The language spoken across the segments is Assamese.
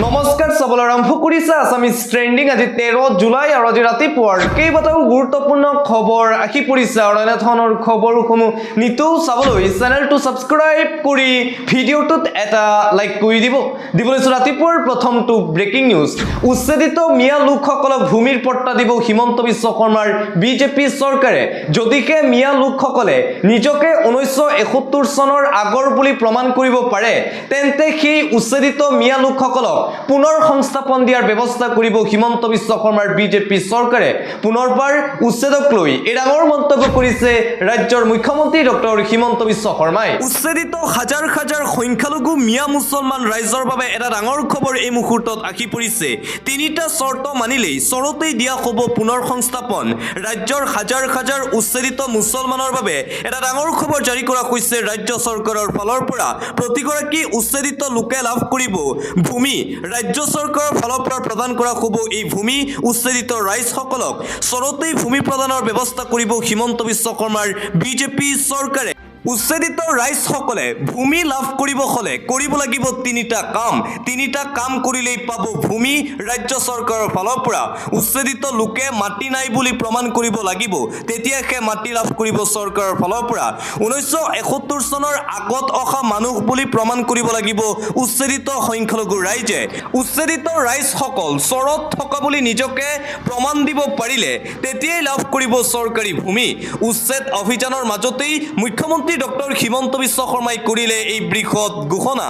নমস্কাৰ চাবলৈ আৰম্ভ কৰিছে আছামিজ ট্ৰেন্ডিং আজি 13 জুলাই আৰু আজি ৰাতিপুৱাৰ কেইবাটাও গুৰুত্বপূৰ্ণ খবৰ আহি পৰিছে আৰু এনে ধৰণৰ খবৰসমূহ নিতৌ চাবলৈ চেনেলটো সাবস্ক্ৰাইব কৰি ভিডিঅ'টোত এটা লাইক কৰি দিবলৈ ৰাতিপুৱাৰ প্ৰথমটো ব্ৰেকিং নিউজ উচ্ছেদিত মিয়া লোকসকলক ভূমিৰ পট্টা দিব হিমন্ত বিশ্ব শৰ্মাৰ বিজেপি চৰকাৰে যদিকে মিয়া লোকসকলে নিজকে 1971 চনৰ আগৰ বুলি প্ৰমাণ কৰিব পাৰে তেন্তে সেই উচ্ছেদিত মিয়া লোকসকলক পুনৰ সংস্থাপন দিয়াৰ ব্যৱস্থা কৰিব হিমন্ত বিশ্ব শৰ্মাৰ বিজেপি চৰকাৰে পুনৰবাৰ উচ্ছেদক লৈ এই ডাঙৰ মন্তব্য কৰিছে ৰাজ্যৰ মুখ্যমন্ত্ৰী ডক্টৰ হিমন্ত বিশ্ব শৰ্মাই উচ্ছেদিত হাজাৰ হাজাৰ সংখ্যালঘু মিয়া মুছলমান ৰাইজৰ বাবে এটা ডাঙৰ খবৰ এই মুহূৰ্তত আহি পৰিছে তিনিটা শৰ্ত মানিলেই চৰতেই দিয়া হ'ব পুনৰ সংস্থাপন ৰাজ্যৰ হাজাৰ হাজাৰ উচ্ছেদিত মুছলমানৰ বাবে এটা ডাঙৰ খবৰ জাৰি কৰা হৈছে ৰাজ্য চৰকাৰৰ ফালৰ পৰা প্ৰতিগৰাকী উচ্ছেদিত লোকে লাভ কৰিব ভূমি ৰাজ্য চৰকাৰৰ ফালৰ পৰা প্ৰদান কৰা হ'ব এই ভূমি উচ্ছেদিত ৰাইজসকলক চৰতেই ভূমি প্ৰদানৰ ব্যৱস্থা কৰিব হিমন্ত বিশ্ব শৰ্মাৰ বিজেপি চৰকাৰে উচ্ছেদিত ৰাইজসকলে ভূমি লাভ কৰিব হলে কৰিব লাগিব তিনিটা কাম কৰিলেই পাব ভূমি ৰাজ্য চৰকাৰৰ ফালৰ পৰা উচ্ছেদিত লোকে মাটি নাই বুলি প্ৰমাণ কৰিব লাগিব তেতিয়াহে মাটি লাভ কৰিব চৰকাৰৰ ফালৰ পৰা 1971 চনৰ আগত অহা মানুহ বুলি প্ৰমাণ কৰিব লাগিব উচ্ছেদিত সংখ্যালঘু ৰাইজে উচ্ছেদিত ৰাইজসকল চৰত থকা বুলি নিজকে প্ৰমাণ দিব পাৰিলে তেতিয়াই লাভ কৰিব চৰকাৰী ভূমি উচ্ছেদ অভিযানৰ মাজতেই মুখ্যমন্ত্ৰী ডক্টৰ হিমন্ত বিশ্ব শৰ্মাই কৰিলে এই বৃহৎ ঘোষণা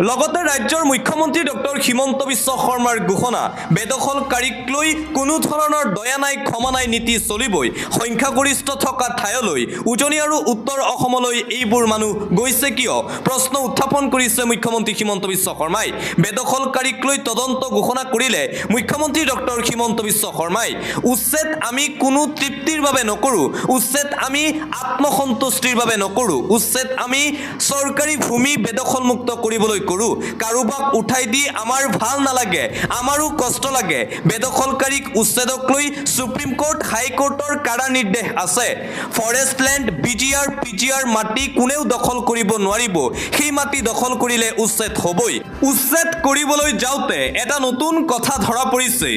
লগতে ৰাজ্যৰ মুখ্যমন্ত্ৰী ডক্টৰ হিমন্ত বিশ্ব শৰ্মাৰ ঘোষণা বেদখলকাৰীক লৈ কোনো ধৰণৰ দয়া নাই ক্ষমা নাই নীতি চলিবই সংখ্যাগৰিষ্ঠ থকা ঠাইলৈ উজনি আৰু উত্তৰ অসমলৈ এইবোৰ মানুহ গৈছে কিয় প্ৰশ্ন উত্থাপন কৰিছে মুখ্যমন্ত্ৰী হিমন্ত বিশ্ব শৰ্মাই বেদখলকাৰীক লৈ তদন্ত ঘোষণা কৰিলে মুখ্যমন্ত্ৰী ডক্টৰ হিমন্ত বিশ্ব শৰ্মাই উচ্ছেদ আমি কোনো তৃপ্তিৰ বাবে নকৰো উচ্ছেদ আমি আত্মসন্তুষ্টিৰ বাবে নকৰো উচ্ছেদ আমি চৰকাৰী ভূমি বেদখলমুক্ত কৰিবলৈ কৰো কাৰোবাক উঠাই দি আমাৰ ভাল নালাগে আমাৰো কষ্ট লাগে বেদখলকাৰীক উচ্ছেদক লৈ সুপ্ৰিম কোৰ্ট হাই কোৰ্টৰ কাৰা নিৰ্দেশ আছে ফৰেষ্ট ল্যান্ড বিজিআৰ পিজিআৰ মাটি কোনেও দখল কৰিব নোৱাৰিব সেই মাটি দখল কৰিলে উচ্ছেদ হ'বই উচ্ছেদ কৰিবলৈ যাওঁতে এটা নতুন কথা ধৰা পৰিছে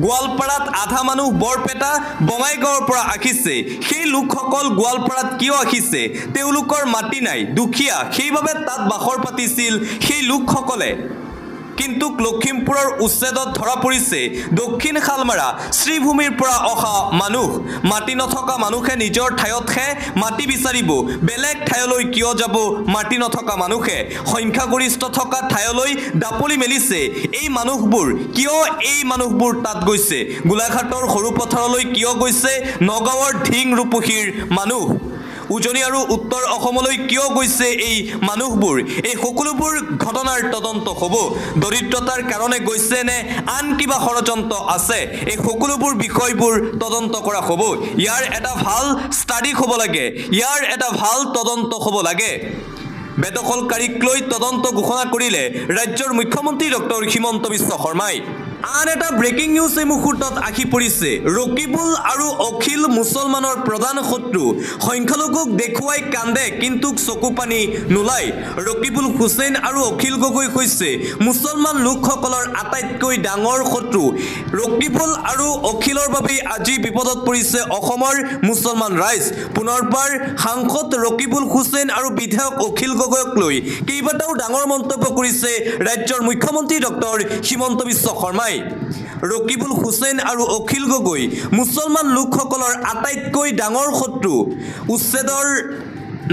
গোৱালপাৰাত আধা মানুহ বৰপেটা বঙাইগাঁৱৰ পৰা আহিছে সেই লোকসকল গোৱালপাৰাত কিয় আহিছে তেওঁলোকৰ মাটি নাই দুখীয়া সেইভাবে তাত বাখৰ পাতিছিল সেই লোকসকলে কিন্তু লখিমপুৰৰ উচ্ছেদত ধৰা পৰিছে দক্ষিণ খালমাৰা শ্ৰীভূমিৰ পৰা অহা মানুহ মাটি নথকা মানুহে নিজৰ ঠাইতহে মাটি বিচাৰিব বেলেগ ঠাইলৈ কিয় যাব মাটি নথকা মানুহে সংখ্যাগৰিষ্ঠ থকা ঠাইলৈ দাপলি মেলিছে এই মানুহবোৰ কিয় এই মানুহবোৰ তাত গৈছে গোলাঘাটৰ সৰু পথাৰলৈ কিয় গৈছে নগাঁৱৰ ঢিং ৰূপহীৰ মানুহ উজনি আৰু উত্তৰ অসমলৈ কিয় গৈছে এই মানুহবোৰ এই সকলোবোৰ ঘটনাৰ তদন্ত হ'ব দৰিদ্ৰতাৰ কাৰণে গৈছে নে আন কিবা ষড়যন্ত্ৰ আছে এই সকলোবোৰ বিষয়বোৰ তদন্ত কৰা হ'ব ইয়াৰ এটা ভাল ষ্টাডি হ'ব লাগে ইয়াৰ এটা ভাল তদন্ত হ'ব লাগে বেদখলকাৰীক লৈ তদন্ত ঘোষণা কৰিলে ৰাজ্যৰ মুখ্যমন্ত্ৰী ডক্টৰ হিমন্ত বিশ্ব শৰ্মাই আন এটা ব্ৰেকিং নিউজ এই মুহূৰ্তত আহি পৰিছে ৰকিবুল আৰু অখিল মুছলমানৰ প্ৰধান শত্ৰু সংখ্যালঘুক দেখুৱাই কান্দে কিন্তু চকু পানী নোলায় ৰকিবুল হুছেইন আৰু অখিল গগৈ হৈছে মুছলমান লোকসকলৰ আটাইতকৈ ডাঙৰ শত্ৰু ৰকিবুল আৰু অখিলৰ বাবে আজি বিপদত পৰিছে অসমৰ মুছলমান ৰাইজ পুনৰবাৰ সাংসদ ৰকিবুল হুছেইন আৰু বিধায়ক অখিল গগৈক লৈ কেইবাটাও ডাঙৰ মন্তব্য কৰিছে ৰাজ্যৰ মুখ্যমন্ত্ৰী ডক্টৰ হিমন্ত বিশ্ব শৰ্মাই ৰকিবুল হুছেইন আৰু অখিল গগৈ মুছলমান লোকসকলৰ আটাইতকৈ ডাঙৰ শত্ৰু উচ্ছেদৰ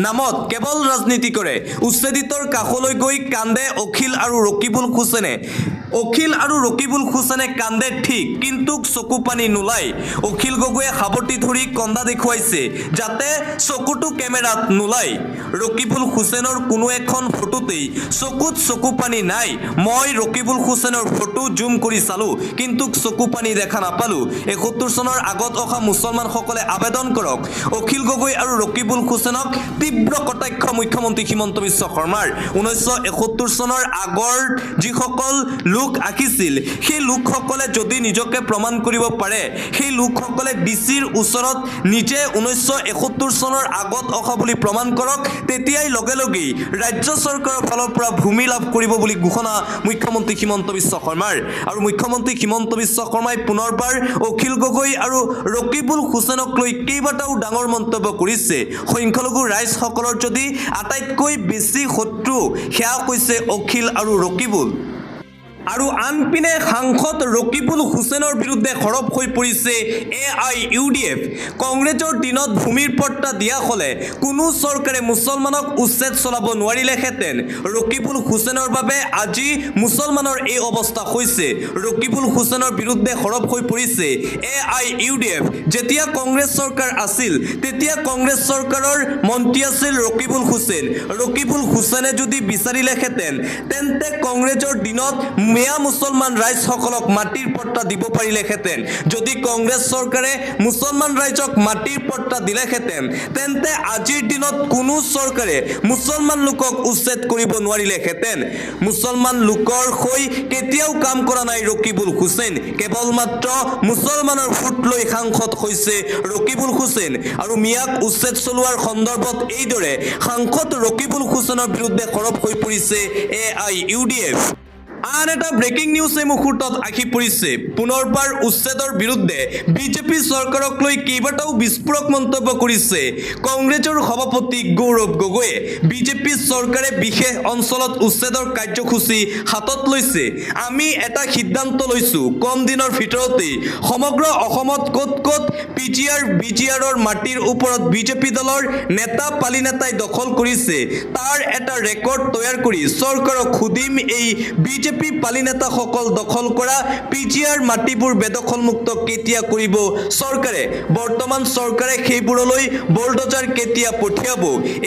নামত কেৱল ৰাজনীতি কৰে উচ্ছেদিতৰ কাষলৈ গৈ কান্দে অখিল আৰু ৰকিবুল হুছেইনে কান্দে ঠিক কিন্তু চকু পানী নোলায় অখিল গগৈয়ে সাৱটি ধৰি কন্দা দেখুৱাইছে যাতে চকুটো কেমেৰাত নোলায় ৰকিবুল হুছেইনৰ কোনো এখন ফটোতেই চকুত চকু পানী নাই মই ৰকিবুল হুছেইনৰ ফটো জুম কৰি চালো কিন্তু চকু পানী দেখা নাপালো 71 চনৰ আগত অহা মুছলমানসকলে আবেদন কৰক অখিল গগৈ আৰু ৰকিবুল হুছেইনক তীব্ৰ কটাক্ষ মুখ্যমন্ত্ৰী হিমন্ত বিশ্ব শৰ্মাৰ 1971 চনৰ আগৰ যিসকল লোক লোক আঁকিছিল সেই লোকসকলে যদি নিজকে প্ৰমাণ কৰিব পাৰে সেই লোকসকলে ডিচিৰ ওচৰত নিজে 1971 চনৰ আগত অহা বুলি প্ৰমাণ কৰক তেতিয়াই লগে লগেই ৰাজ্য চৰকাৰৰ ফালৰ পৰা ভূমি লাভ কৰিব বুলি ঘোষণা মুখ্যমন্ত্ৰী হিমন্ত বিশ্ব শৰ্মাৰ আৰু মুখ্যমন্ত্ৰী হিমন্ত বিশ্ব শৰ্মাই পুনৰবাৰ অখিল গগৈ আৰু ৰকিবুল হুছেইনক লৈ কেইবাটাও ডাঙৰ মন্তব্য কৰিছে সংখ্যালঘু ৰাইজসকলৰ যদি আটাইতকৈ বেছি শত্ৰু সেয়া কৈছে অখিল আৰু ৰকিবুল আৰু আনপিনে সাংসদ ৰকিবুল হুছেইনৰ বিৰুদ্ধে সৰব হৈ পৰিছে AIUDF কংগ্ৰেছৰ দিনত ভূমিৰ পট্টা দিয়া হলে কোনো চৰকাৰে মুছলমানক উচ্ছেদ চলাব নোৱাৰিলেহেঁতেন ৰকিবুল হুছেইনৰ বাবে আজি মুছলমানৰ এই অৱস্থা হৈছে ৰকিবুল হুছেইনৰ বিৰুদ্ধে সৰব হৈ পৰিছে AIUDF যেতিয়া কংগ্ৰেছ চৰকাৰ আছিল তেতিয়া কংগ্ৰেছ চৰকাৰৰ মন্ত্ৰী আছিল ৰকিবুল হুছেইনে যদি বিচাৰিলেহেঁতেন তেন্তে কংগ্ৰেছৰ দিনত মিয়া মুছলমান ৰাইজসকলক মাটিৰ পট্টা দিব পাৰিলেহেঁতেন যদি কংগ্ৰেছ চৰকাৰে মুছলমান ৰাইজক মাটিৰ পট্টা দিলেহেঁতেন তেন্তে আজিৰ দিনত কোনো চৰকাৰে মুছলমান লোকক উচ্ছেদ কৰিব নোৱাৰিলেহেঁতেন মুছলমান লোকৰ হৈ কেতিয়াও কাম কৰা নাই ৰকিবুল হুছেইন কেৱল মাত্ৰ মুছলমানৰ ভোট লৈ সাংসদ হৈছে ৰকিবুল হুছেইন আৰু মিয়াক উচ্ছেদ চলোৱাৰ সন্দৰ্ভত এইদৰে সাংসদ ৰকিবুল হুছেইনৰ বিৰুদ্ধে সৰব হৈ পৰিছে AIUDF আন এটা ব্ৰেকিং নিউজ এই মুহূৰ্তত আহি পৰিছে পুনৰবাৰ উচ্ছেদৰ বিৰুদ্ধে বিজেপি চৰকাৰক লৈ কেইবাটাও বিস্ফোৰক মন্তব্য কৰিছে কংগ্ৰেছৰ সভাপতি গৌৰৱ গগৈয়ে বিজেপি চৰকাৰে বিশেষ অঞ্চলত উচ্ছেদৰ কাৰ্যসূচী হাতত লৈছে আমি এটা সিদ্ধান্ত লৈছো কম দিনৰ ভিতৰতে সমগ্ৰ অসমত ক'ত BGRৰ মাটিৰ ওপৰত বিজেপি দলৰ নেতা পালি নেতাই দখল কৰিছে তাৰ এটা ৰেকৰ্ড তৈয়াৰ কৰি চৰকাৰক খুদিম এই বিজেপি পালি নেতাসকল দখল কৰা PGR মাটিবোৰ বেদখলমুক্ত কেতিয়া কৰিব চৰকাৰে বৰ্তমান চৰকাৰে সেইবোৰলৈ বলডজাৰ কেতিয়া পঠিয়াব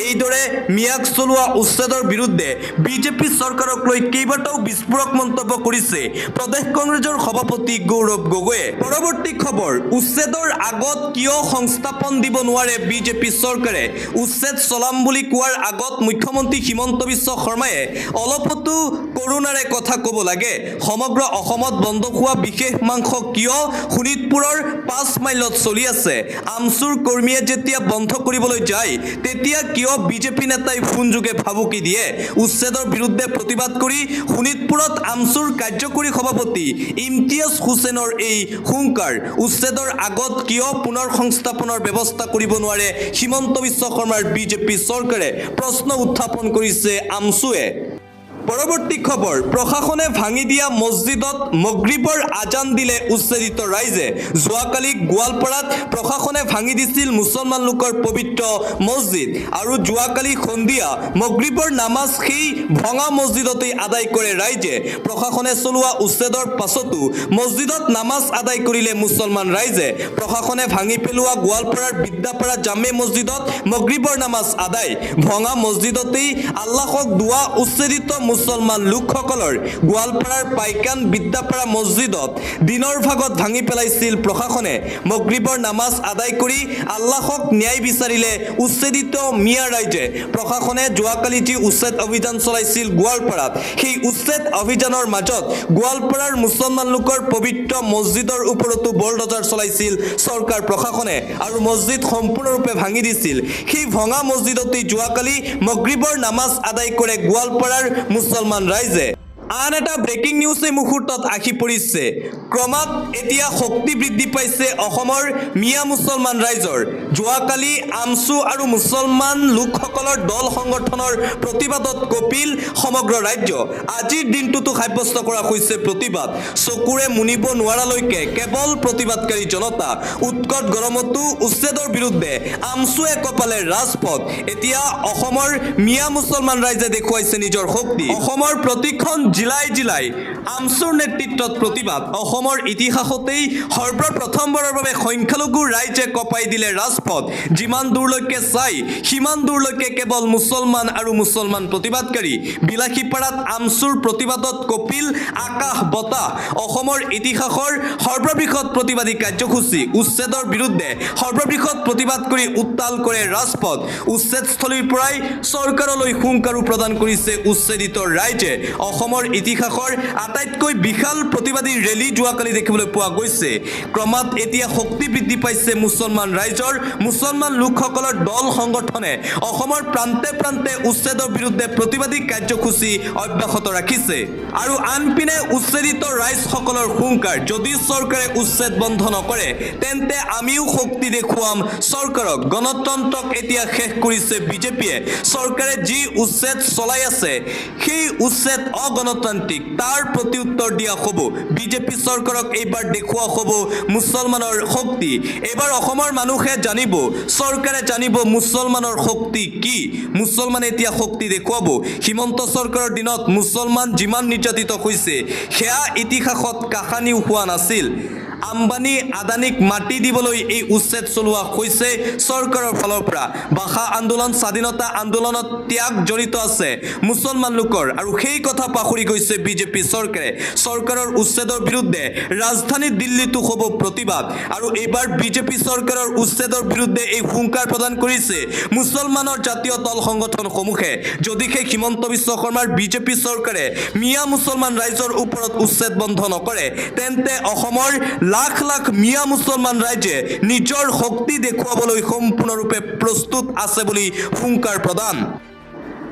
এইদৰে মিয়াক চলোৱা উচ্ছেদৰ বিৰুদ্ধে বিজেপি চৰকাৰক লৈ কেইবাটাও বিস্ফোৰক মন্তব্য কৰিছে প্ৰদেশ কংগ্ৰেছৰ সভাপতি গৌৰৱ গগৈয়ে পৰৱৰ্তী খবৰ উচ্ছেদৰ আগত কিয় সংস্থাপন দিব নোৱাৰে বিজেপি চৰকাৰে উচ্ছেদ চলাম বুলি কোৱাৰ আগত মুখ্যমন্ত্ৰী হিমন্ত বিশ্ব শৰ্মায়ে অলপতো কৰোনাৰে কথা ক'ব লাগে সমগ্ৰ অসমত বন্ধ হোৱা বিশেষ মাংস কিয় শোণিতপুৰৰ 5 মাইলত চলি আছে আমচুৰ কৰ্মীয়ে যেতিয়া বন্ধ কৰিবলৈ যায় তেতিয়া কিয় বিজেপি নেতাই ফোন যোগে ভাবুকি দিয়ে উচ্ছেদৰ বিৰুদ্ধে প্ৰতিবাদ কৰি শোণিতপুৰত আমচুৰ কাৰ্যকৰী সভাপতি ইমতিয়াজ হুছেইনৰ এই হুংকাৰ উচ্ছেদৰ আগত কিয় পুনৰ সংস্থাপনৰ ব্যৱস্থা কৰিব নোৱাৰে হিমন্ত বিশ্ব শৰ্মাৰ বিজেপি চৰকাৰে প্ৰশ্ন উত্থাপন কৰিছে আমচুৱে পৰৱৰ্তী খবৰ প্ৰশাসনে ভাঙি দিয়া মছজিদত মগৰিবৰ আজান দিলে উচ্ছেদিত ৰাইজে যোৱাকালি গোৱালপাৰাত প্ৰশাসনে ভাঙি দিছিল মুছলমান লোকৰ পবিত্ৰ মছজিদ আৰু যোৱাকালি সন্ধিয়া মগৰিবৰ নামাজ সেই ভঙা মছজিদতেই আদায় কৰে ৰাইজে প্ৰশাসনে চলোৱা উচ্ছেদৰ পাছতো মছজিদত নামাজ আদায় কৰিলে মুছলমান ৰাইজে প্ৰশাসনে ভাঙি পেলোৱা গোৱালপাৰাৰ বিদ্যাপাৰা জামে মছজিদত মগৰিবৰ নামাজ আদায় ভঙা মছজিদতেই আল্লাহক দুৱা উচ্ছেদিত মুছলমান লোকসকলৰ গোৱালপাৰাৰ পাইকান বিদ্যাপাৰা মছজিদত দিনৰ ভাগত ভাঙি পেলাইছিল প্ৰশাসনে মগৰিবৰ নামাজ আদায় কৰি আল্লাহক ন্যায় বিচাৰিলে উচ্ছেদিত মিয়া ৰাইজে প্ৰশাসনে যোৱাকালি যি উচ্ছেদ অভিযান চলাইছিল গোৱালপাৰাত সেই উচ্ছেদ অভিযানৰ মাজত গোৱালপাৰাৰ মুছলমান লোকৰ পবিত্ৰ মছজিদৰ ওপৰতো বলডজাৰ চলাইছিল চৰকাৰ প্ৰশাসনে আৰু মছজিদ সম্পূৰ্ণৰূপে ভাঙি দিছিল সেই ভঙা মছজিদতেই যোৱাকালি মগৰিবৰ নামাজ আদায় কৰে গোৱালপাৰাৰ মুছলমান ৰাইজে আন এটা ব্ৰেকিং নিউজ এই মুহূৰ্তত আহি পৰিছে ক্ৰমাৎ এতিয়া শক্তি বৃদ্ধি পাইছে অসমৰ মিয়া মুছলমান ৰাইজৰ যোৱাকালি আমচু আৰু মুছলমান লোকসকলৰ দল সংগঠনৰ প্ৰতিবাদত কপিল সমগ্ৰ ৰাজ্য আজিৰ দিনটোতো সাব্যস্ত কৰা হৈছে প্ৰতিবাদ চকুৰে মুনিব নোৱাৰালৈকে কেৱল প্ৰতিবাদকাৰী জনতা উৎকট গৰমতো উচ্ছেদৰ বিৰুদ্ধে আমচুৱে কপালে ৰাজপথ এতিয়া অসমৰ মিয়া মুছলমান ৰাইজে দেখুৱাইছে নিজৰ শক্তি অসমৰ প্ৰতিখন জিলাই আমচুৰ নেতৃত্বত প্ৰতিবাদ অসমৰ ইতিহাসতেই সৰ্বপ্ৰথমবাৰৰ বাবে সংখ্যালঘু ৰাইজে কপাই দিলে ৰাজপথ যিমান দূৰলৈকে চাই সিমান দূৰলৈকে কেৱল মুছলমান আৰু মুছলমান প্ৰতিবাদকাৰী বিলাসীপাৰাত আমচুৰ প্ৰতিবাদত কপিল আকাশ বতাহ অসমৰ ইতিহাসৰ সৰ্ববৃহৎ প্ৰতিবাদী কাৰ্যসূচী উচ্ছেদৰ বিৰুদ্ধে সৰ্ববৃহৎ প্ৰতিবাদ কৰি উত্তাল কৰে ৰাজপথ উচ্ছেদস্থলীৰ পৰাই চৰকাৰলৈ হুংকাৰো প্ৰদান কৰিছে উচ্ছেদিত ৰাইজে অসমৰ ইতিহাসৰ আটাইতকৈ বিশাল প্ৰতিবাদী ৰেলী যোৱাকালি দেখিবলৈ পোৱা গৈছে ক্ৰমাৎ এতিয়া শক্তি বৃদ্ধি পাইছে মুছলমান ৰাইজৰ মুছলমান লোকসকলৰ দল সংগঠনে অসমৰ প্ৰান্তে প্ৰান্তে উচ্ছেদৰ বিৰুদ্ধে প্ৰতিবাদী কাৰ্যসূচী অব্যাহত ৰাখিছে আৰু আনপিনে উচ্ছেদিত ৰাইজসকলৰ হুংকাৰ যদি চৰকাৰে উচ্ছেদ বন্ধ নকৰে তেন্তে আমিও শক্তি দেখুৱাম চৰকাৰক গণতন্ত্ৰক এতিয়া শেষ কৰিছে বিজেপিয়ে চৰকাৰে যি উচ্ছেদ চলাই আছে সেই উচ্ছেদ অগণতান্ত্ৰিক তাৰ প্ৰত্যুত্তৰ দিয়া হ'ব বিজেপি চৰকাৰক এইবাৰ দেখুওৱা হ'ব মুছলমানৰ শক্তি এবাৰ অসমৰ মানুহে জানিব চৰকাৰে জানিব মুছলমানৰ শক্তি কি মুছলমানে এতিয়া শক্তি দেখুৱাব হিমন্ত চৰকাৰৰ দিনত মুছলমান যিমান নিৰ্যাতিত হৈছে সেয়া ইতিহাসত কাহানিও হোৱা নাছিল আম্বানী আদানীক মাটি দিবলৈ এই উচ্ছেদ চলোৱা হৈছে চৰকাৰৰ ফালৰ পৰা ভাষা আন্দোলন স্বাধীনতা আন্দোলনত ত্যাগ জড়িত আছে মুছলমান লোকৰ আৰু সেই কথা পাহৰি গৈছে বিজেপি চৰকাৰে চৰকাৰৰ উচ্ছেদৰ বিৰুদ্ধে ৰাজধানী দিল্লীতো হ'ব প্ৰতিবাদ আৰু এইবাৰ বিজেপি চৰকাৰৰ উচ্ছেদৰ বিৰুদ্ধে এই হুংকাৰ প্ৰদান কৰিছে মুছলমানৰ জাতীয় দল সংগঠনসমূহে যদিহে হিমন্ত বিশ্ব শৰ্মাৰ বিজেপি চৰকাৰে মিয়া মুছলমান ৰাইজৰ ওপৰত উচ্ছেদ বন্ধ নকৰে তেন্তে অসমৰ লাখ লাখ মিয়া মুছলমান ৰাইজে নিজৰ শক্তি দেখুৱাবলৈ সম্পূৰ্ণৰূপে প্ৰস্তুত আছে বুলি হুংকাৰ প্ৰদান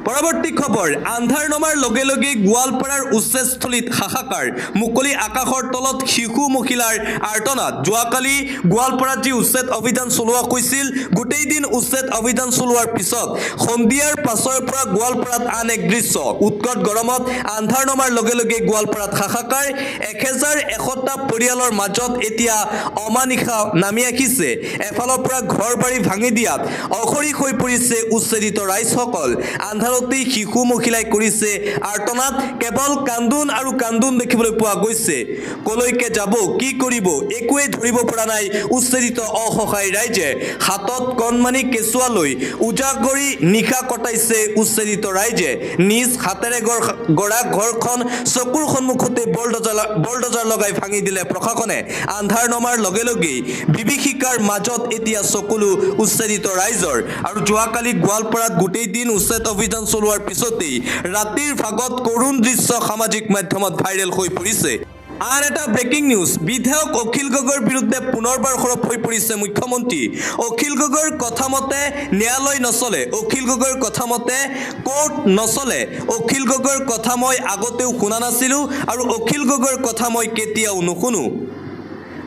পৰৱৰ্তী খবৰ আন্ধাৰ নমাৰ লগে লগে গোৱালপাৰাৰ উচ্ছেদস্থলীত হাহাকাৰ মুকলি আকাশৰ তলত শিশু মহিলাৰ আৰ্তনাদ যোৱাকালি গোৱালপাৰাত যি উচ্ছেদ অভিযান চলোৱা হৈছিল গোটেই দিন উচ্ছেদ অভিযান চলোৱাৰ পিছত সন্ধিয়াৰ পাছৰ পৰা গোৱালপাৰাত আন এক দৃশ্য উৎকট গৰমত আন্ধাৰ নমাৰ লগে লগে গোৱালপাৰাত হাহাকাৰ 1100টা পৰিয়ালৰ মাজত এতিয়া অমানিশা নামি আহিছে এফালৰ পৰা ঘৰ বাৰী ভাঙি দিয়াত অখৰিক হৈ পৰিছে উচ্ছেদিত ৰাইজসকল আন্ধাৰ শিশু মহিলাই কৰিছে আৰ্তনাদ কেৱল কান্দোন আৰু কান্দোন দেখিবলৈ পোৱা গৈছে কলৈকে যাব কি কৰিব একোৱে ধৰিব পৰা নাই উচ্ছেদিত অসহায় ৰাইজে হাতত কণমানি কেঁচুৱা লৈ উজাগৰি নিশা কটাইছে উচ্ছেদিত ৰাইজে নিজ হাতেৰে গঢ়া ঘৰখন চকুৰ সন্মুখতে বলডজাৰ লগাই ভাঙি দিলে প্ৰশাসনে আন্ধাৰ নমাৰ লগে লগেই বিভীষিকাৰ মাজত এতিয়া চকুলো উচ্ছেদিত ৰাইজৰ আৰু যোৱাকালি গোৱালপাৰাত গোটেই দিন উচ্ছেদ অভিযান চলোৱাৰ পিছতেই ৰাতিৰ ভাগত কৰুণ দৃশ্য সামাজিক মাধ্যমত ভাইৰেল হৈ পৰিছে আন এটা ব্ৰেকিং নিউজ বিধায়ক অখিল গগৈৰ বিৰুদ্ধে পুনৰবাৰ সৰব হৈ পৰিছে মুখ্যমন্ত্ৰী অখিল গগৈৰ কথা মতে ন্যায়ালয় নচলে অখিল গগৈৰ কথা মতে কোৰ্ট নচলে অখিল গগৈৰ কথা মই আগতেও শুনা নাছিলো আৰু অখিল গগৈৰ কথা মই কেতিয়াও নুশুনো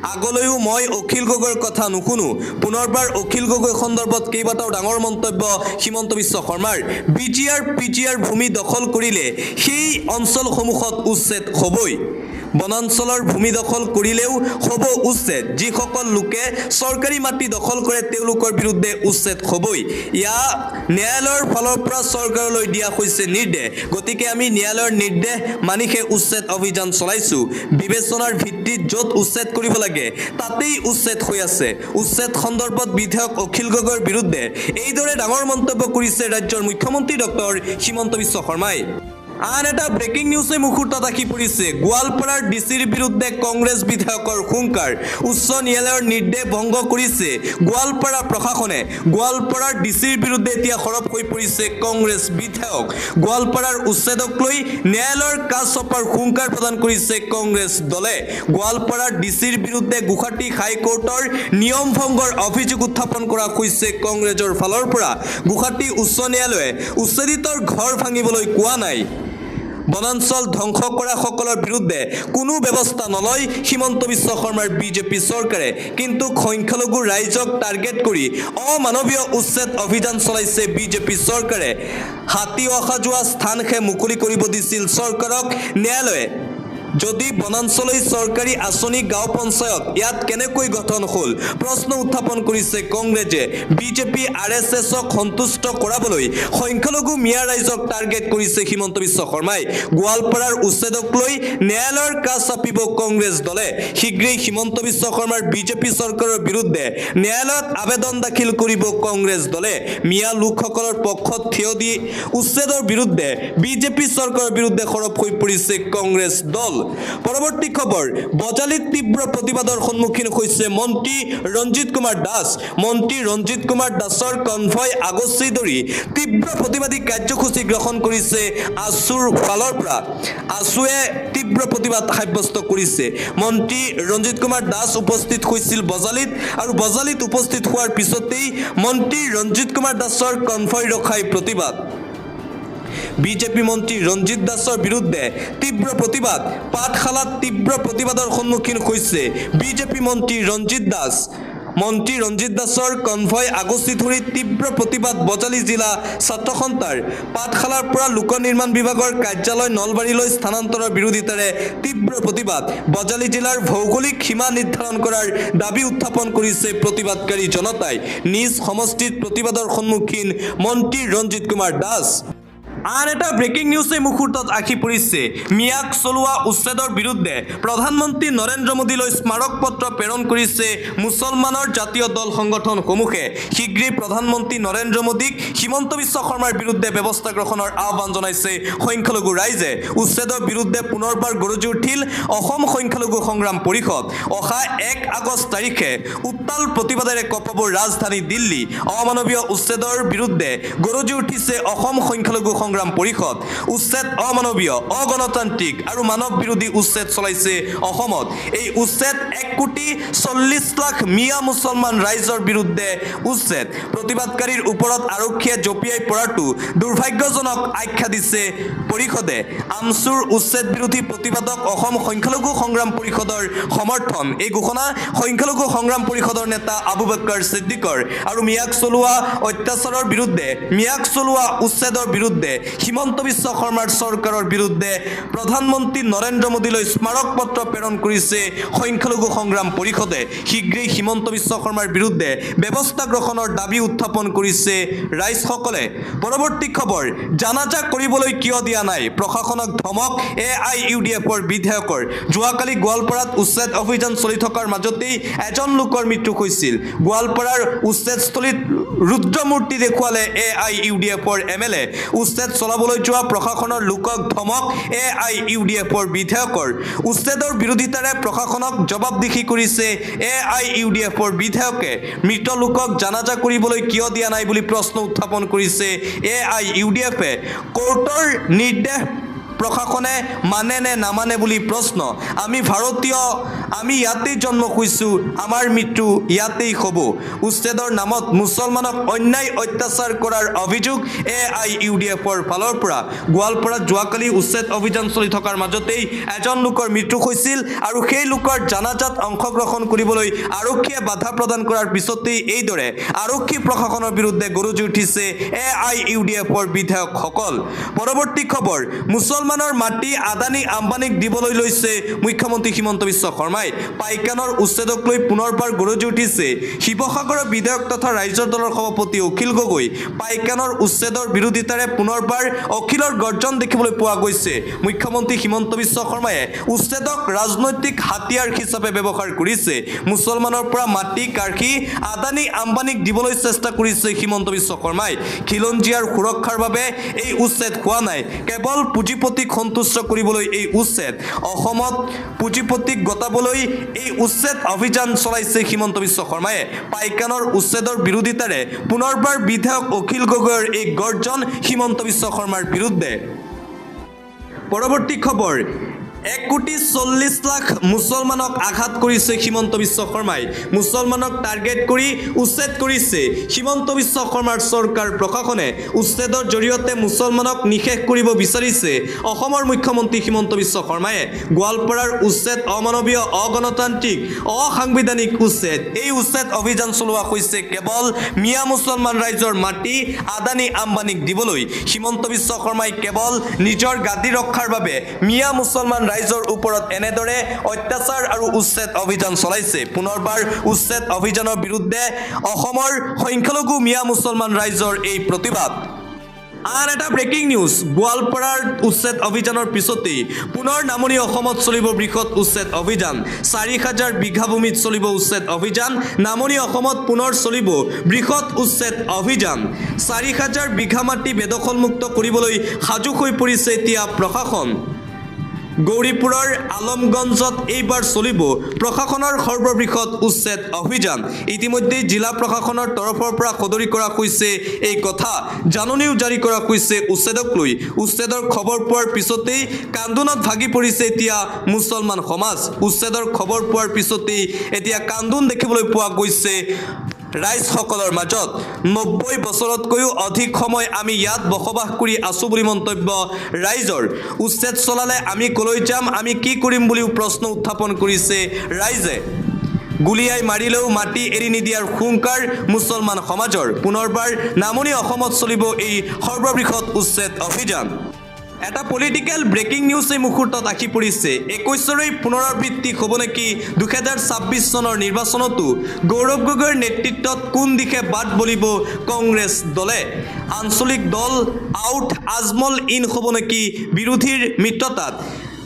আগলৈও মই অখিল গগৈৰ কথা নুশুনো পুনৰবাৰ অখিল গগৈ সন্দৰ্ভত কেইবাটাও ডাঙৰ মন্তব্য হিমন্ত বিশ্ব শৰ্মাৰ পিজিআৰ ভূমি দখল কৰিলে সেই অঞ্চলসমূহত উচ্ছেদ হ'বই বনাঞ্চলৰ ভূমি দখল কৰিলেও হ'ব উচ্ছেদ যিসকল লোকে চৰকাৰী মাটি দখল কৰে তেওঁলোকৰ বিৰুদ্ধে উচ্ছেদ হ'বই ইয়া ন্যায়ালয়ৰ ফালৰ পৰা চৰকাৰলৈ দিয়া হৈছে নিৰ্দেশ গতিকে আমি ন্যায়ালয়ৰ নিৰ্দেশ মানিহে উচ্ছেদ অভিযান চলাইছো বিবেচনাৰ ভিত্তিত য'ত উচ্ছেদ কৰিব লাগে তাতেই উচ্ছেদ হৈ আছে উচ্ছেদ সন্দৰ্ভত বিধায়ক অখিল গগৈৰ বিৰুদ্ধে এইদৰে ডাঙৰ মন্তব্য কৰিছে ৰাজ্যৰ মুখ্যমন্ত্ৰী ডক্টৰ হিমন্ত বিশ্ব শৰ্মাই আন এটা ব্ৰেকিং নিউজে মুহূৰ্তত আহি পৰিছে গোৱালপাৰাৰ ডিচিৰ বিৰুদ্ধে কংগ্ৰেছ বিধায়কৰ হুংকাৰ উচ্চ ন্যায়ালয়ৰ নিৰ্দেশ ভংগ কৰিছে গোৱালপাৰা প্ৰশাসনে গোৱালপাৰাৰ ডিচিৰ বিৰুদ্ধে এতিয়া সৰব হৈ পৰিছে কংগ্ৰেছ বিধায়ক গোৱালপাৰাৰ উচ্ছেদক লৈ ন্যায়ালয়ৰ কাষ চপাৰ হুংকাৰ প্ৰদান কৰিছে কংগ্ৰেছ দলে গোৱালপাৰাৰ ডিচিৰ বিৰুদ্ধে গুৱাহাটী হাইকোৰ্টৰ নিয়ম ভংগৰ অভিযোগ উত্থাপন কৰা হৈছে কংগ্ৰেছৰ ফালৰ পৰা গুৱাহাটী উচ্চ ন্যায়ালয়ে উচ্ছেদিতৰ ঘৰ ভাঙিবলৈ কোৱা নাই বনাঞ্চল ধ্বংস কৰা সকলৰ বিৰুদ্ধে কোনো ব্যৱস্থা নলয় হিমন্ত বিশ্ব শৰ্মাৰ বিজেপি চৰকাৰে কিন্তু সংখ্যালঘু ৰাইজক টাৰ্গেট কৰি অমানৱীয় উচ্ছেদ অভিযান চলাইছে বিজেপি চৰকাৰে হাতী অহা যোৱা স্থানহে মুকলি কৰিব দিছিল চৰকাৰক ন্যায়ালয়ে যদি বনাঞ্চলই চৰকাৰী আঁচনি গাঁও পঞ্চায়ত ইয়াত কেনেকৈ গঠন হ'ল প্ৰশ্ন উত্থাপন কৰিছে কংগ্ৰেছে বিজেপি আৰএছএছক সন্তুষ্ট কৰাবলৈ সংখ্যালঘু মিয়া ৰাইজক টাৰ্গেট কৰিছে হিমন্ত বিশ্ব শৰ্মাই গোৱালপাৰাৰ উচ্ছেদক লৈ ন্যায়ালয়ৰ কাষ চাপিব কংগ্ৰেছ দলে শীঘ্ৰেই হিমন্ত বিশ্ব শৰ্মাৰ বিজেপি চৰকাৰৰ বিৰুদ্ধে ন্যায়ালয়ত আবেদন দাখিল কৰিব কংগ্ৰেছ দলে মিয়া লোকসকলৰ পক্ষত থিয় দি উচ্ছেদৰ বিৰুদ্ধে বিজেপি চৰকাৰৰ বিৰুদ্ধে সৰব হৈ পৰিছে কংগ্ৰেছ দল পৰৱৰ্তী খবৰ বজালিত তীব্ৰ প্ৰতিবাদৰ সন্মুখীন হৈছে মন্ত্ৰী ৰঞ্জিত কুমাৰ দাস মন্ত্ৰী ৰঞ্জিত কুমাৰ দাসৰ কনভয় আগচি ধৰি তীব্ৰ প্ৰতিবাদী কাৰ্যসূচী গ্ৰহণ কৰিছে আছুৰ ফালৰ পৰা আছুৱে তীব্ৰ প্ৰতিবাদ সাব্যস্ত কৰিছে মন্ত্ৰী ৰঞ্জিত কুমাৰ দাস উপস্থিত হৈছিল বজালিত আৰু বজালিত উপস্থিত হোৱাৰ পিছতেই মন্ত্ৰী ৰঞ্জিত কুমাৰ দাসৰ কনভয় ৰখাই প্ৰতিবাদ বিজেপি মন্ত্ৰী ৰঞ্জিত দাসৰ বিৰুদ্ধে তীব্ৰ প্ৰতিবাদ পাঠশালাত তীব্ৰ প্ৰতিবাদৰ সন্মুখীন হৈছে বিজেপি মন্ত্ৰী ৰঞ্জিত দাস মন্ত্ৰী ৰঞ্জিত দাসৰ কনভয় আগচি ধৰি তীব্ৰ প্ৰতিবাদ বজালি জিলা ছাত্ৰ সন্থাৰ পাঠশালাৰ পৰা লোক নিৰ্মাণ বিভাগৰ কাৰ্যালয় নলবাৰীলৈ স্থানান্তৰৰ বিৰোধিতাৰে তীব্ৰ প্ৰতিবাদ বজালি জিলাৰ ভৌগোলিক সীমা নিৰ্ধাৰণ কৰাৰ দাবী উত্থাপন কৰিছে প্ৰতিবাদকাৰী জনতাই নিজ সমষ্টিত প্ৰতিবাদৰ সন্মুখীন মন্ত্ৰী ৰঞ্জিত কুমাৰ দাস আন এটা ব্ৰেকিং নিউজে মুহূৰ্তত আহি পৰিছে মিয়াক চলোৱা উচ্ছেদৰ বিৰুদ্ধে প্ৰধানমন্ত্ৰী নৰেন্দ্ৰ মোদীলৈ স্মাৰক পত্ৰ প্ৰেৰণ কৰিছে মুছলমানৰ জাতীয় দল সংগঠনসমূহে শীঘ্ৰেই প্ৰধানমন্ত্ৰী নৰেন্দ্ৰ মোদীক হিমন্ত বিশ্ব শৰ্মাৰ বিৰুদ্ধে ব্যৱস্থা গ্ৰহণৰ আহ্বান জনাইছে সংখ্যালঘু ৰাইজে উচ্ছেদৰ বিৰুদ্ধে পুনৰবাৰ গৰজি উঠিল অসম সংখ্যালঘু সংগ্ৰাম পৰিষদ অহা 1 আগষ্ট তাৰিখে উত্তাল প্ৰতিবাদেৰে কঁপাব ৰাজধানী দিল্লী অমানৱীয় উচ্ছেদৰ বিৰুদ্ধে গৰজি উঠিছে অসম সংখ্যালঘু সংগ্ৰাম পৰিষদ উচ্ছেদ অমানৱীয় অগণতান্ত্ৰিক আৰু মানৱ বিৰোধী উচ্ছেদ চলাইছে অসমত এই উচ্ছেদ 1,40,00,000 মিয়া মুছলমান ৰাইজৰ বিৰুদ্ধে উচ্ছেদ প্ৰতিবাদকাৰীৰ ওপৰত আৰক্ষীয়ে জপিয়াই পৰাটো দুৰ্ভাগ্যজনক আখ্যা দিছে পৰিষদে আমচুৰ উচ্ছেদ বিৰোধী প্ৰতিবাদক অসম সংখ্যালঘু সংগ্ৰাম পৰিষদৰ সমৰ্থন এই ঘোষণা সংখ্যালঘু সংগ্ৰাম পৰিষদৰ নেতা আবু বক্কৰ সিদ্দিকৰ আৰু মিয়াক চলোৱা অত্যাচাৰৰ বিৰুদ্ধে মিয়াক চলোৱা উচ্ছেদৰ বিৰুদ্ধে হিমন্ত বিশ্ব শৰ্মাৰ চৰকাৰৰ বিৰুদ্ধে প্ৰধানমন্ত্ৰী নৰেন্দ্ৰ মোদীলৈ স্মাৰক পত্ৰ প্ৰেৰণ কৰিছে সংখ্যালঘু সংগ্ৰাম পৰিষদে শীঘ্ৰেই হিমন্ত বিশ্ব শৰ্মাৰ বিৰুদ্ধে ব্যৱস্থা গ্ৰহণৰ দাবী উত্থাপন কৰিছে ৰাইজসকলে পৰৱৰ্তী খবৰ জানাজা কৰিবলৈ কিয় দিয়া নাই প্ৰশাসনক ধমক AIUDFৰ বিধায়কৰ যোৱাকালি গোৱালপাৰাত উচ্ছেদ অভিযান চলি থকাৰ মাজতেই এজন লোকৰ মৃত্যু হৈছিল গোৱালপাৰাৰ উচ্ছেদস্থলীত ৰুদ্ৰমূৰ্তি দেখুৱালে AIUDFৰ MLA উচ্ছেদ চলাবলৈ যোৱা প্ৰশাসনৰ লোকক ধমক AIUDFৰ বিধায়কৰ উচ্ছেদৰ বিৰোধিতাৰে প্ৰশাসনক জবাবদিহি কৰিছে AIUDFৰ বিধায়কে মৃত লোকক জানাজা কৰিবলৈ কিয় দিয়া নাই বুলি প্ৰশ্ন উত্থাপন কৰিছে AIUDFে কোৰ্টৰ নিৰ্দেশ প্ৰশাসনে মানে নে নামানে বুলি প্ৰশ্ন আমি ভাৰতীয় আমি ইয়াতেই জন্ম হৈছোঁ আমাৰ মৃত্যু ইয়াতেই হ'ব উচ্ছেদৰ নামত মুছলমানক অন্যায় অত্যাচাৰ কৰাৰ অভিযোগ AIUDFৰ ফালৰ পৰা গোৱালপাৰাত যোৱাকালি উচ্ছেদ অভিযান চলি থকাৰ মাজতেই এজন লোকৰ মৃত্যু হৈছিল আৰু সেই লোকৰ জানাজাত অংশগ্ৰহণ কৰিবলৈ আৰক্ষীয়ে বাধা প্ৰদান কৰাৰ পিছতেই এইদৰে আৰক্ষী প্ৰশাসনৰ বিৰুদ্ধে গৰজি উঠিছে AIUDFৰ বিধায়কসকল পৰৱৰ্তী খবৰ মুছলমানৰ মাটি আদানী আম্বানীক দিবলৈ লৈছে মুখ্যমন্ত্ৰী হিমন্ত বিশ্ব শৰ্মাই পাইকানৰ উচ্ছেদক লৈ পুনৰবাৰ গৰজি উঠিছে শিৱসাগৰৰ বিধায়ক তথা ৰাইজৰ দলৰ সভাপতি অখিল গগৈ পাইকানৰ উচ্ছেদৰ বিৰোধিতাৰে পুনৰবাৰ অখিলৰ গৰ্জন দেখিবলৈ পোৱা গৈছে মুখ্যমন্ত্ৰী হিমন্ত বিশ্ব শৰ্মাই উচ্ছেদক ৰাজনৈতিক হাতিয়াৰ হিচাপে ব্যৱহাৰ কৰিছে মুছলমানৰ পৰা মাটি কাৰ্কি আদানী আম্বানীক দিবলৈ চেষ্টা কৰিছে হিমন্ত বিশ্ব শৰ্মাই খিলঞ্জীয়াৰ সুৰক্ষাৰ বাবে এই উচ্ছেদ হোৱা নাই কেৱল পুঁজিপতিক সন্তুষ্ট কৰিবলৈ এই উচ্ছেদ অসমত পুঁজিপতিক গতাবলৈ এই উচ্ছেদ অভিযান চলাইছে হিমন্ত বিশ্ব শৰ্মাই পাইকানৰ উচ্ছেদৰ বিৰোধিতাৰে পুনৰবাৰ বিধায়ক অখিল গগৈৰ এই গৰ্জন হিমন্ত বিশ্ব শৰ্মাৰ বিৰুদ্ধে পৰৱৰ্তী খবৰ 1,40,00,000 মুছলমানক আঘাত কৰিছে হিমন্ত বিশ্ব শৰ্মাই মুছলমানক টাৰ্গেট কৰি উচ্ছেদ কৰিছে হিমন্ত বিশ্ব শৰ্মাৰ চৰকাৰ প্ৰশাসনে উচ্ছেদৰ জৰিয়তে মুছলমানক নিশেষ কৰিব বিচাৰিছে অসমৰ মুখ্যমন্ত্ৰী হিমন্ত বিশ্ব শৰ্মাই গোৱালপাৰাৰ উচ্ছেদ অমানৱীয় অগণতান্ত্ৰিক অসাংবিধানিক উচ্ছেদ এই উচ্ছেদ অভিযান চলোৱা হৈছে কেৱল মিয়া মুছলমান ৰাইজৰ মাটি আদানী আম্বানীক দিবলৈ হিমন্ত বিশ্ব শৰ্মাই কেৱল নিজৰ গাদী ৰক্ষাৰ বাবে মিয়া মুছলমান ৰাইজৰ ওপৰত এনেদৰে অত্যাচাৰ আৰু উচ্ছেদ অভিযান চলাইছে পুনৰবাৰ উচ্ছেদ অভিযানৰ বিৰুদ্ধে অসমৰ সংখ্যালঘু মিয়া মুছলমান ৰাইজৰ এই প্ৰতিবাদ আন এটা ব্ৰেকিং নিউজ গোৱালপাৰাৰ উচ্ছেদ অভিযানৰ পিছতেই পুনৰ নামনি অসমত চলিব বৃহৎ উচ্ছেদ অভিযান 4,000 বিঘা ভূমিত চলিব উচ্ছেদ অভিযান নামনি অসমত পুনৰ চলিব বৃহৎ উচ্ছেদ অভিযান 4,000 বিঘা মাটি বেদখলমুক্ত কৰিবলৈ সাজু হৈ পৰিছে এতিয়া প্ৰশাসন গৌৰীপুৰৰ আলমগঞ্জত এইবাৰ চলিব প্ৰশাসনৰ সৰ্ববৃহৎ উচ্ছেদ অভিযান। ইতিমধ্যে জিলা প্ৰশাসনৰ তৰফৰ পৰা সদৰি কৰা হৈছে এই কথা। জাননীও জাৰি কৰা হৈছে উচ্ছেদক লৈ। উচ্ছেদৰ খবৰ পোৱাৰ পিছতেই কান্দোনত ভাগি পৰিছে এতিয়া মুছলমান সমাজ। উচ্ছেদৰ খবৰ পোৱাৰ পিছতেই এতিয়া কান্দোন দেখিবলৈ পোৱা গৈছে ৰাইজসকলৰ মাজত। 90 বছৰতকৈও অধিক সময় আমি ইয়াত বসবাস কৰি আছো বুলি মন্তব্য ৰাইজৰ। উচ্ছেদ চলালে আমি কলৈ যাম, আমি কি কৰিম বুলিও প্ৰশ্ন উত্থাপন কৰিছে ৰাইজে। গুলিয়াই মাৰিলেও মাটি এৰি নিদিয়াৰ হুংকাৰ মুছলমান সমাজৰ। পুনৰবাৰ নামনি অসমত চলিব এই সৰ্ববৃহৎ উচ্ছেদ অভিযান। এটা পলিটিকেল ব্ৰেকিং নিউজ এই মুহূৰ্তত আহি পৰিছে। 21ৰেই পুনৰাবৃত্তি হ'ব নেকি 2026 চনৰ নিৰ্বাচনতো? গৌৰৱ গগৈৰ নেতৃত্বত কোন দিশে বাট বলিব কংগ্ৰেছ দলে? আঞ্চলিক দল আউট, আজমল ইন হ'ব নেকি বিৰোধীৰ মিত্ৰতাত?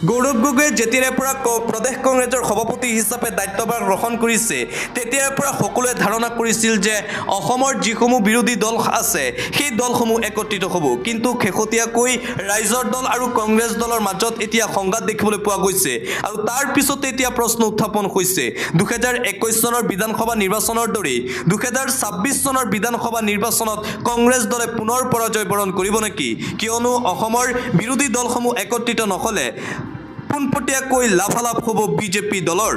গৌৰৱ গগৈয়ে যেতিয়াৰে পৰা প্ৰদেশ কংগ্ৰেছৰ সভাপতি হিচাপে দায়িত্বভাৰ গ্ৰহণ কৰিছে তেতিয়াৰ পৰা সকলোৱে ধাৰণা কৰিছিল যে অসমৰ যিসমূহ বিৰোধী দল আছে সেই দলসমূহ একত্ৰিত হ'ব। কিন্তু শেহতীয়াকৈ ৰাইজৰ দল আৰু কংগ্ৰেছ দলৰ মাজত এতিয়া সংঘাত দেখিবলৈ পোৱা গৈছে। আৰু তাৰ পিছতে এতিয়া প্ৰশ্ন উত্থাপন হৈছে 2021 চনৰ বিধানসভা নিৰ্বাচনৰ দৰেই 2026 চনৰ বিধানসভা নিৰ্বাচনত কংগ্ৰেছ দলে পুনৰ পৰাজয় বৰণ কৰিব নেকি? কিয়নো অসমৰ বিৰোধী দলসমূহ একত্ৰিত নহ'লে পোনপটীয়াকৈ লাভালাভ হ'ব বিজেপি দলৰ।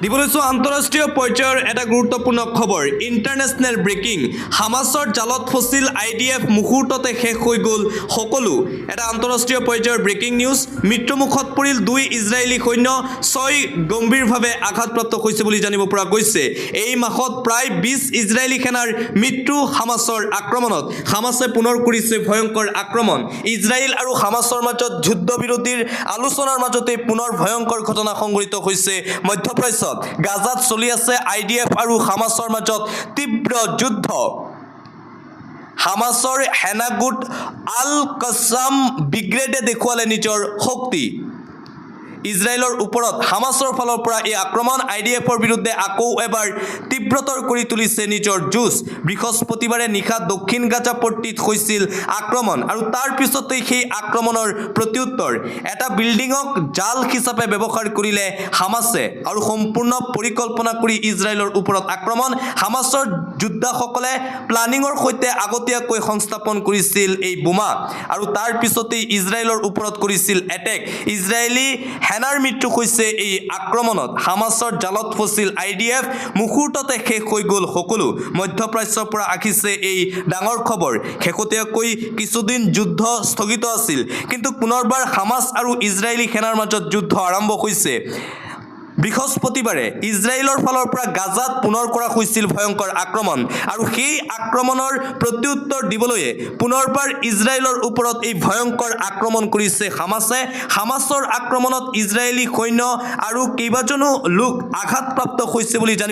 দিবলৈ চোৱা আন্তঃৰাষ্ট্ৰীয় পৰ্যায়ৰ এটা গুৰুত্বপূৰ্ণ খবৰ। International breaking. হামাছৰ জালত ফচিল IDF, মুহূৰ্ততে শেষ হৈ গ'ল সকলো। এটা আন্তঃৰাষ্ট্ৰীয় পৰ্যায়ৰ ব্ৰেকিং নিউজ। মৃত্যুমুখত পৰিল 2 ইজৰাইলী সৈন্য, 6 গম্ভীৰভাৱে আঘাতপ্ৰাপ্ত হৈছে বুলি জানিব পৰা গৈছে। এই মাহত প্ৰায় 20 ইজৰাইলী সেনাৰ মৃত্যু হামাছৰ আক্ৰমণত। হামাছে পুনৰ কৰিছে ভয়ংকৰ আক্ৰমণ। ইজৰাইল আৰু হামাছৰ মাজত যুদ্ধবিৰতিৰ আলোচনাৰ মাজতে পুনৰ ভয়ংকৰ ঘটনা সংঘটিত হৈছে মধ্যপ্ৰাচ্যত। গাজাত চলি আছে IDF আৰু হামাছৰ মাজত তীব্ৰ যুদ্ধ। হামাছৰ সেনাগোট আল কাছাম ব্ৰিগেডে দেখুৱালে নিজৰ শক্তি। ইজৰাইলৰ ওপৰত হামাছৰ ফালৰ পৰা এই আক্ৰমণ। IDFৰ বিৰুদ্ধে আকৌ এবাৰ তীব্ৰতৰ কৰি তুলিছে নিজৰ যুঁজ। বৃহস্পতিবাৰে নিশা দক্ষিণ গাজা পট্টিত হৈছিল আক্ৰমণ আৰু তাৰ পিছতেই সেই আক্ৰমণৰ প্ৰত্যুত্তৰ। এটা বিল্ডিঙক জাল হিচাপে ব্যৱহাৰ কৰিলে হামাছে আৰু সম্পূৰ্ণ পৰিকল্পনা কৰি ইজৰাইলৰ ওপৰত আক্ৰমণ। হামাছৰ যোদ্ধাসকলে প্লানিঙৰ সৈতে আগতীয়াকৈ সংস্থাপন কৰিছিল এই বোমা আৰু তাৰ পিছতেই ইজৰাইলৰ ওপৰত কৰিছিল এটেক। ইজৰাইলী সেনাৰ মৃত্যু হৈছে এই আক্ৰমণত। হামাছৰ জালত ফচিল IDF, মুহূৰ্ততে শেষ হৈ গ'ল সকলো। মধ্যপ্ৰাচ্যৰ পৰা আহিছে এই ডাঙৰ খবৰ। শেহতীয়াকৈ কিছুদিন যুদ্ধ স্থগিত আছিল, কিন্তু পুনৰবাৰ হামাছ আৰু ইজৰাইলী সেনাৰ মাজত যুদ্ধ আৰম্ভ হৈছে। বৃহস্পতিবাৰে ইজৰাইলৰ ফালৰ পৰা গাজাত পুনৰ কৰা হৈছিল ভয়ংকৰ আক্ৰমণ আৰু সেই আক্ৰমণৰ প্ৰত্যুত্তৰ দিবলৈ পুনৰবাৰ ইজৰাইলৰ ওপৰত এই ভয়ংকৰ আক্ৰমণ কৰিছে হামাছে। হামাছৰ আক্ৰমণত ইজৰাইলী সৈন্য আৰু কেইবাজনো লোক আঘাতপ্ৰাপ্ত হৈছে বুলি জানিব